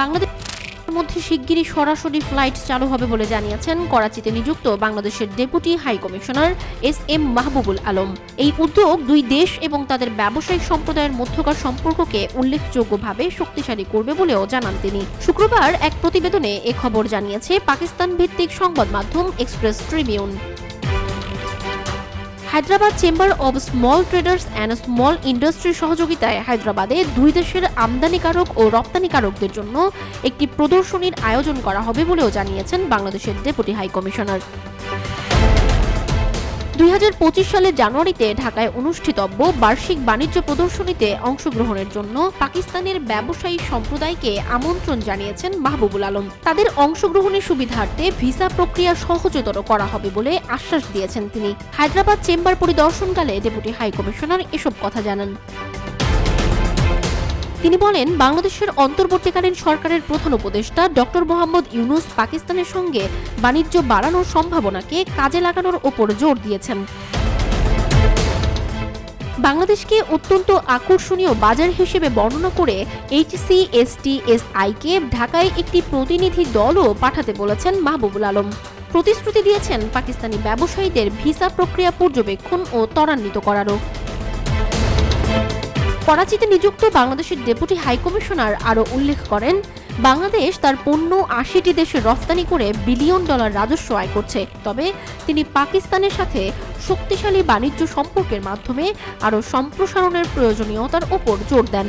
বাংলাদেশের মধ্যে শিগগিরই সরাসরি ফ্লাইট চালু হবে বলে জানিয়েছেন করাচিতে নিযুক্ত বাংলাদেশের deputy high commissioner S M. Mahbubul Alam. এই উদ্যোগ দুই দেশ এবং তাদের ব্যবসায়িক সম্প্রদায়ের মধ্যকার সম্পর্ককে উল্লেখযোগ্যভাবে শক্তিশালী করবে বলেও জানান তিনি। শুক্রবার এক প্রতিবেদনে এ খবর জানিয়েছে পাকিস্তান ভিত্তিক সংবাদ মাধ্যম express Tribune. Hyderabad chamber of small traders and small ইন্ডাস্ট্রির সহযোগিতায় হায়দ্রাবাদে দুই দেশের আমদানিকারক ও রপ্তানিকারকদের জন্য একটি প্রদর্শনীর আয়োজন করা হবে বলেও জানিয়েছেন বাংলাদেশের ডেপুটি হাই কমিশনার। 2025 সালের জানুয়ারিতে ঢাকায় অনুষ্ঠিতব্য বার্ষিক বাণিজ্য প্রদর্শনীতে অংশগ্রহণের জন্য পাকিস্তানের ব্যবসায়ী সম্প্রদায়কে আমন্ত্রণ জানিয়েছেন মাহবুবুল আলম। তাদের অংশগ্রহণের সুবিধার্থে ভিসা প্রক্রিয়া সহজতর করা হবে বলে আশ্বাস দিয়েছেন তিনি। হায়দ্রাবাদ চেম্বার পরিদর্শনকালে ডেপুটি হাই কমিশনার এসব কথা জানান। তিনি বলেন, বাংলাদেশের অন্তর্বর্তীকালীন সরকারের প্রধান উপদেষ্টা ডক্টর মোহাম্মদ ইউনূস পাকিস্তানের সঙ্গে বাণিজ্য বাড়ানোর সম্ভাবনাকে কাজে লাগানোর ওপর জোর দিয়েছেন। বাংলাদেশকে অত্যন্ত আকর্ষণীয় বাজার হিসেবে বর্ণনা করে HCSTSI-কে ঢাকায় একটি প্রতিনিধি দলও পাঠাতে বলেছেন মাহবুবুল আলম। প্রতিশ্রুতি দিয়েছেন পাকিস্তানি ব্যবসায়ীদের ভিসা প্রক্রিয়া পর্যবেক্ষণ ও ত্বরান্বিত করারও। করাচিতে নিযুক্ত বাংলাদেশের ডেপুটি হাই কমিশনার আরও উল্লেখ করেন, বাংলাদেশ তার পণ্য 80টি দেশে রফতানি করে বিলিয়ন ডলার রাজস্ব আয় করছে। তবে তিনি পাকিস্তানের সাথে শক্তিশালী বাণিজ্য সম্পর্কের মাধ্যমে আরও সম্প্রসারণের প্রয়োজনীয়তার ওপর জোর দেন।